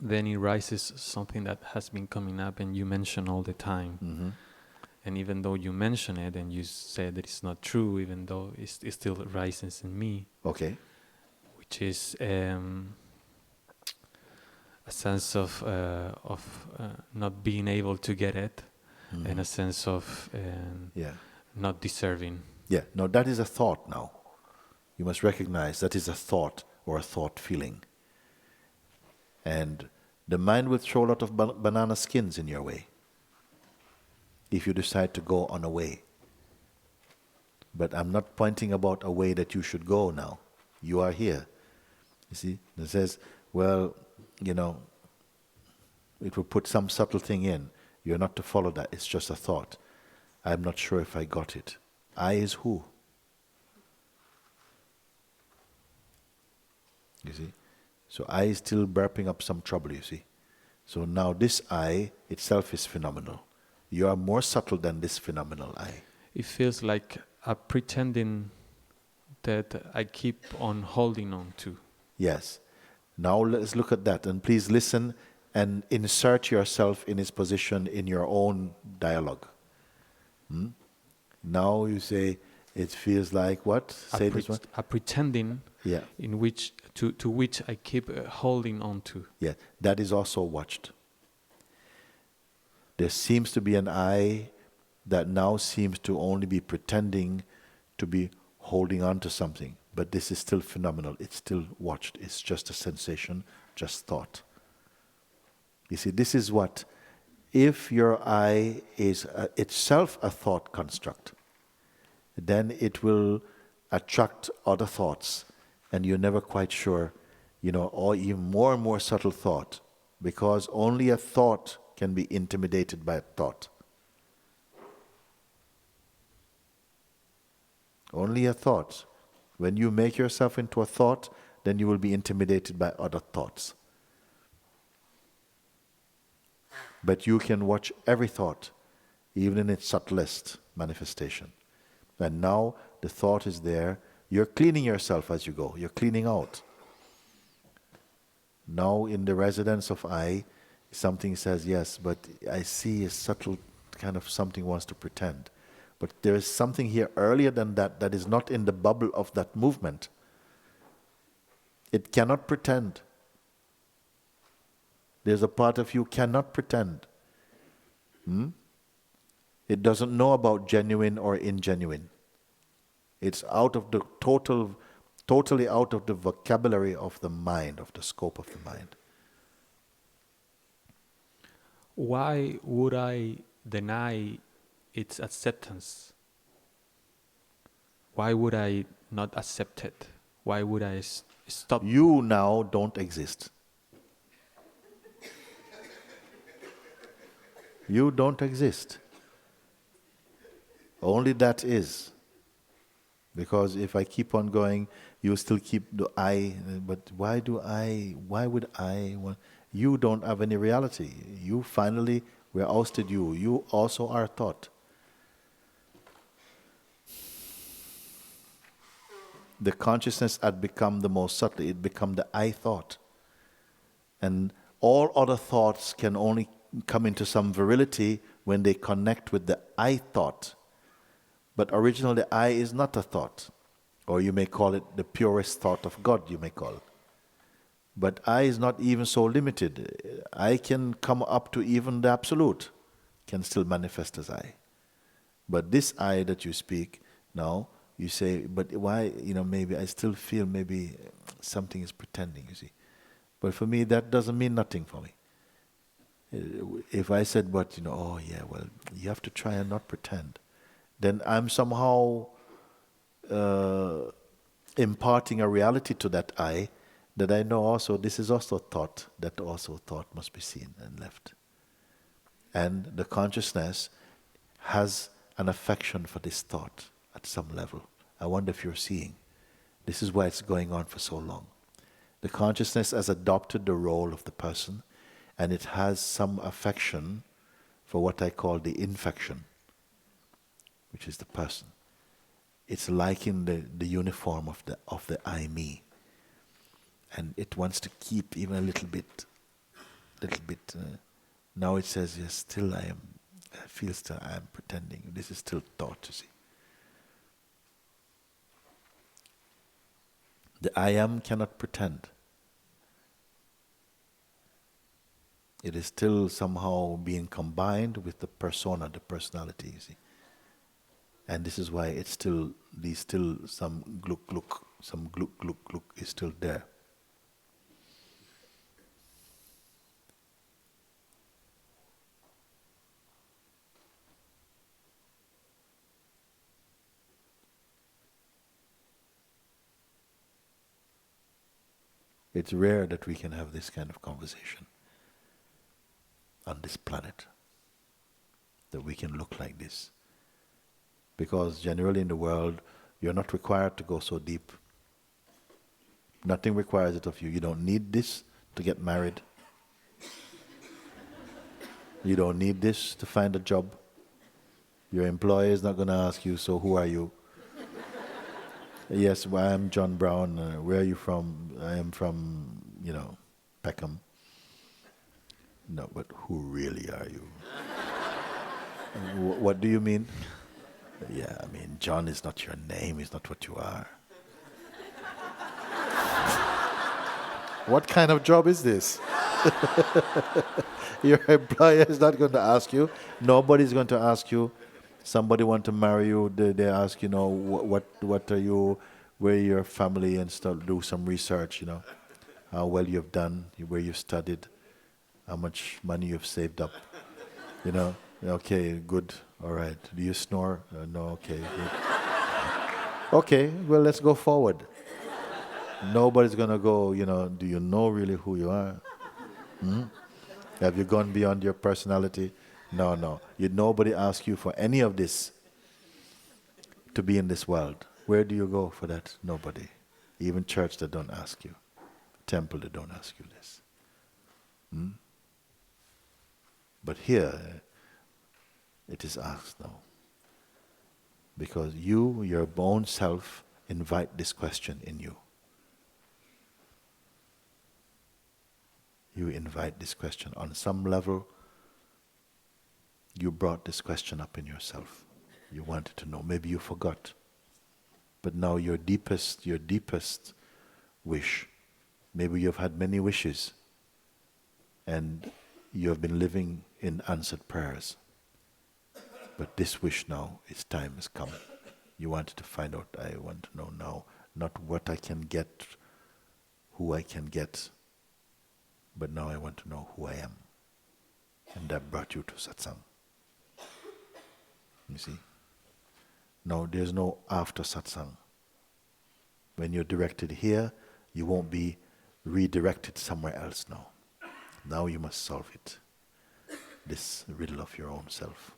then it rises something that has been coming up and you mention all the time. Mm-hmm. And even though you mention it and you say that it's not true, even though it still rises in me, Okay. which is a sense of not being able to get it, Mm-hmm. and a sense of Yeah. not deserving. Yeah. No, that is a thought now. You must recognize that is a thought or a thought feeling. And the mind will throw a lot of banana skins in your way if you decide to go on a way. But I'm not pointing about a way that you should go now. You are here. You see? It says, well, you know, it will put some subtle thing in. You're not to follow that. It's just a thought. I'm not sure if I got it. I is who? You see? So I is still burping up some trouble, you see. So now this I itself is phenomenal. You are more subtle than this phenomenal I. It feels like a pretending that I keep on holding on to. Yes. Now let's look at that, and please listen and insert yourself in his position in your own dialogue. Now you say, it feels like what? Say this one. A pretending Yeah. in which to which I keep holding on to. Yeah. That is also watched. There seems to be an I that now seems to only be pretending to be holding on to something. But this is still phenomenal. It's still watched. It's just a sensation, just thought. You see, this is what, if your I is itself a thought construct, then it will attract other thoughts, and you're never quite sure, or even more and more subtle thought, because only a thought can be intimidated by a thought. Only a thought. When you make yourself into a thought, then you will be intimidated by other thoughts. But you can watch every thought, even in its subtlest manifestation. And now the thought is there. You're cleaning yourself as you go. You're cleaning out. Now in the residence of I, something says, yes, but I see a subtle kind of something wants to pretend. But there is something here earlier than that that is not in the bubble of that movement. It cannot pretend. There's a part of you cannot pretend. It doesn't know about genuine or ingenuine. It's out of the totally out of the vocabulary of the mind, of the scope of the mind. Why would I deny its acceptance? Why would I not accept it? Why would I stop? You now don't exist. You don't exist. Only that is. Because if I keep on going, you still keep the I, but why would I? You don't have any reality. You finally, we ousted you. You also are thought. The consciousness had become the most subtle. It become the I thought. And all other thoughts can only come into some virility when they connect with the I thought. But originally the I is not a thought. Or you may call it the purest thought of God, you may call it. But I is not even so limited. I can come up to even the absolute, can still manifest as I. But this I that you speak now, you say, but why, maybe I still feel maybe something is pretending, you see. But for me, that doesn't mean nothing for me. If I said, but, oh yeah, well, you have to try and not pretend, then I'm somehow imparting a reality to that I that I know also this is also thought, that also thought must be seen and left. And the consciousness has an affection for this thought at some level. I wonder if you're seeing. This is why it's going on for so long. The consciousness has adopted the role of the person, and it has some affection for what I call the infection, which is the person. It's like in the uniform of the I, me. And it wants to keep even a little bit little bit. Now it says, yes, still I feel still I am pretending. This is still thought, you see. The I am cannot pretend. It is still somehow being combined with the persona, the personality, you see. And this is why it's still, some gluk gluk is still there. It's rare that we can have this kind of conversation on this planet, that we can look like this. Because generally in the world, you're not required to go so deep. Nothing requires it of you. You don't need this to get married. You don't need this to find a job. Your employer is not going to ask you, so who are you? Yes, well, I'm John Brown. Where are you from? I am from, Peckham. No, but who really are you? What do you mean? Yeah, I mean, John is not your name, is not what you are. What kind of job is this? Your employer is not going to ask you. Nobody's going to ask you. Somebody want to marry you, they ask, what are you, where your family, and start do some research, how well you've done, where you've studied, how much money you've saved up, Okay, good, all right. Do you snore? No, okay, good. Okay, well, let's go forward. Nobody's going to go, do you know really who you are? Have you gone beyond your personality? No. Nobody asks you for any of this to be in this world. Where do you go for that? Nobody. Even church, they don't ask you. Temple, they don't ask you this. But here, it is asked now. Because you, your own self, invite this question in you. You invite this question. On some level, you brought this question up in yourself. You wanted to know. Maybe you forgot. But now your deepest wish, maybe you've had many wishes, and you have been living in answered prayers. But this wish now, its time has come. You wanted to find out, I want to know now, not what I can get, who I can get, but now I want to know who I am. And that brought you to satsang. You see? Now there's no after satsang. When you're directed here, you won't be redirected somewhere else now. Now you must solve it. This riddle of your own self.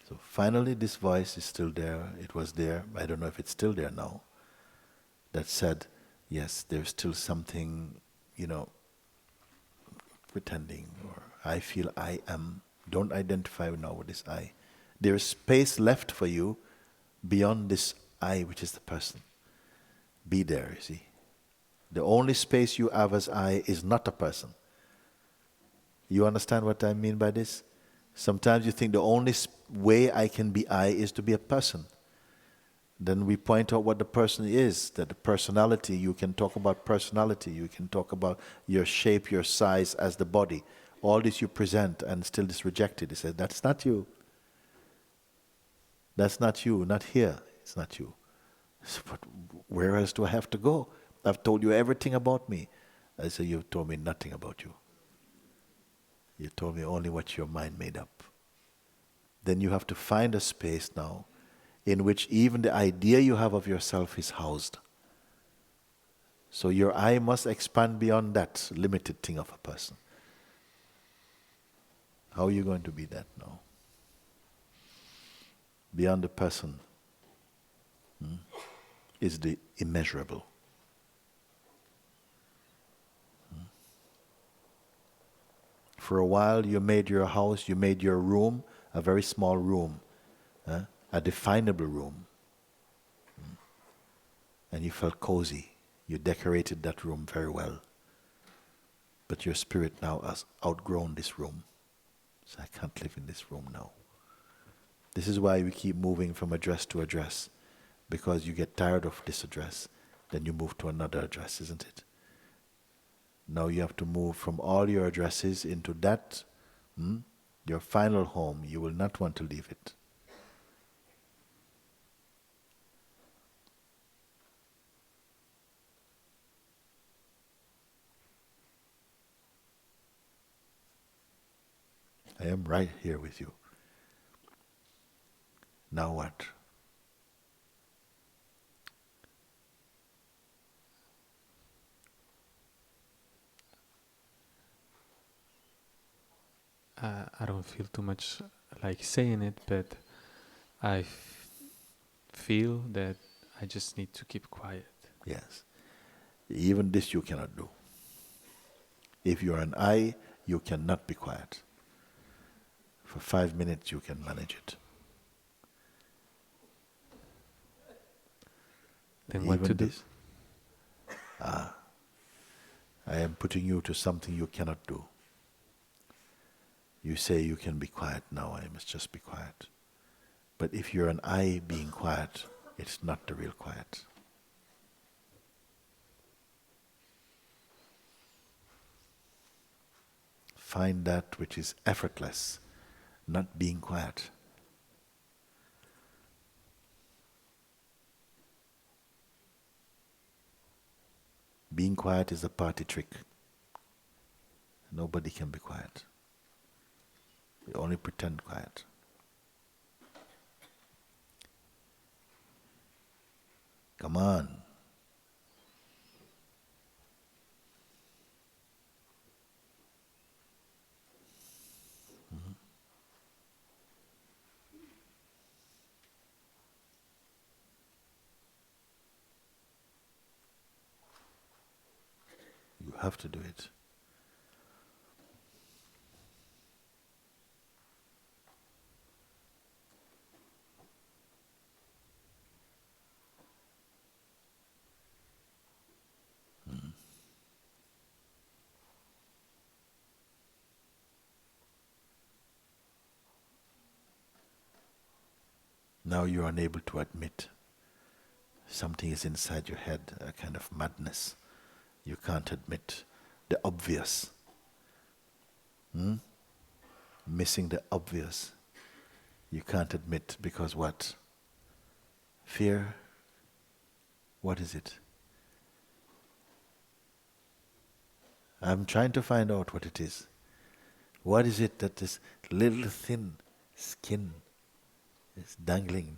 So finally this voice is still there. It was there. I don't know if it's still there now. That said, yes, there's still something, pretending, or I feel I am. Don't identify now with this I. There is space left for you beyond this I, which is the person. Be there, you see. The only space you have as I is not a person. You understand what I mean by this? Sometimes you think the only way I can be I is to be a person. Then we point out what the person is, that the personality, you can talk about personality, you can talk about your shape, your size as the body. All this you present and still is rejected. He says, that's not you. That's not you, not here. It's not you. So, but where else do I have to go? I've told you everything about me. I say, you've told me nothing about you. You told me only what your mind made up. Then you have to find a space now in which even the idea you have of yourself is housed. So your I must expand beyond that limited thing of a person. How are you going to be that now? Beyond the person is the immeasurable. For a while you made your house, you made your room a very small room, a definable room. And you felt cozy. You decorated that room very well. But your spirit now has outgrown this room. So I can't live in this room now. This is why we keep moving from address to address. Because you get tired of this address, then you move to another address, isn't it? Now you have to move from all your addresses into that, your final home. You will not want to leave it. I am right here with you. Now what? I don't feel too much like saying it, but I feel that I just need to keep quiet. Yes. Even this you cannot do. If you're an I, you cannot be quiet. For 5 minutes you can manage it. Then what to do? This? I am putting you to something you cannot do. You say you can be quiet now, I must just be quiet. But if you're an I being quiet, it's not the real quiet. Find that which is effortless, not being quiet. Being quiet is a party trick. Nobody can be quiet. We only pretend quiet. Come on. You have to do it. Now you're unable to admit something is inside your head, a kind of madness. You can't admit the obvious. Missing the obvious. You can't admit because what? Fear? What is it? I'm trying to find out what it is. What is it that this little thin skin is dangling,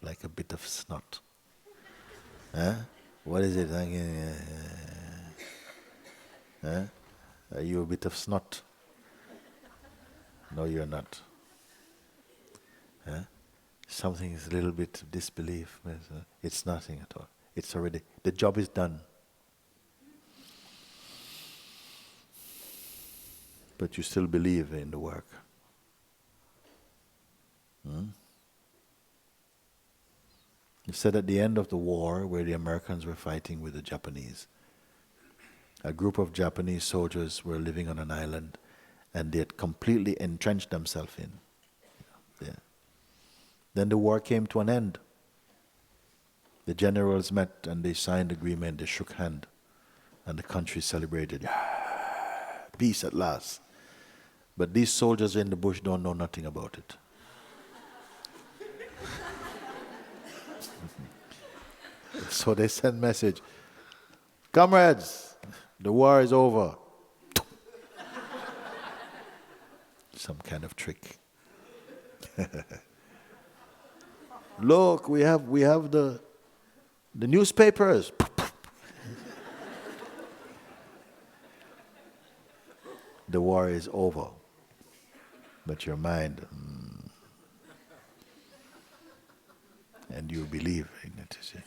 like a bit of snot? Huh? What is it dangling? Huh? Are you a bit of snot? No, you're not. Huh? Something is a little bit of disbelief. It's nothing at all. It's already, the job is done. But you still believe in the work. It said at the end of the war, where the Americans were fighting with the Japanese, a group of Japanese soldiers were living on an island, and they had completely entrenched themselves in. Yeah. Then the war came to an end. The generals met and they signed agreement, they shook hand, and the country celebrated. Yeah, peace at last. But these soldiers in the bush don't know nothing about it. So they send message, comrades, the war is over. Some kind of trick. Look, we have the newspapers. The war is over. But your mind, and you believe in it, you see.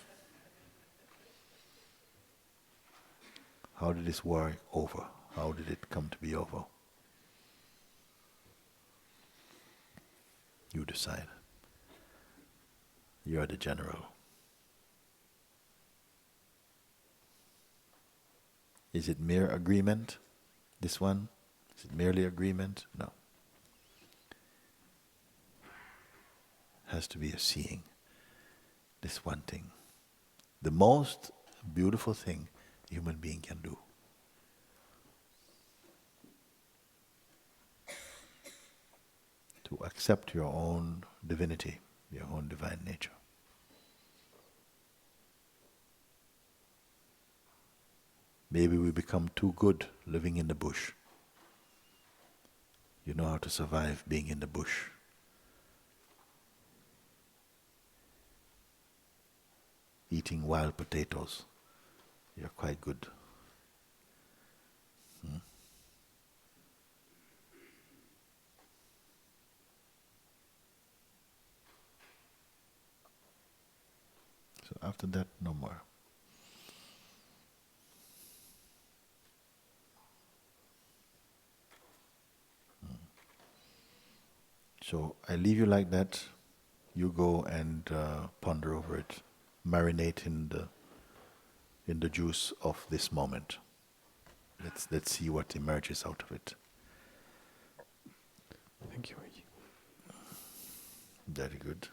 How did this war over? How did it come to be over? You decide. You are the general. Is it mere agreement? This one? Is it merely agreement? No. Has to be a seeing. This one thing. The most beautiful thing a human being can do. To accept your own divinity, your own divine nature. Maybe we become too good living in the bush. You know how to survive being in the bush. Eating wild potatoes. You're quite good. So after that, no more. So I leave you like that. You go and ponder over it. Marinate in the juice of this moment. Let's see what emerges out of it. Thank you. Very good.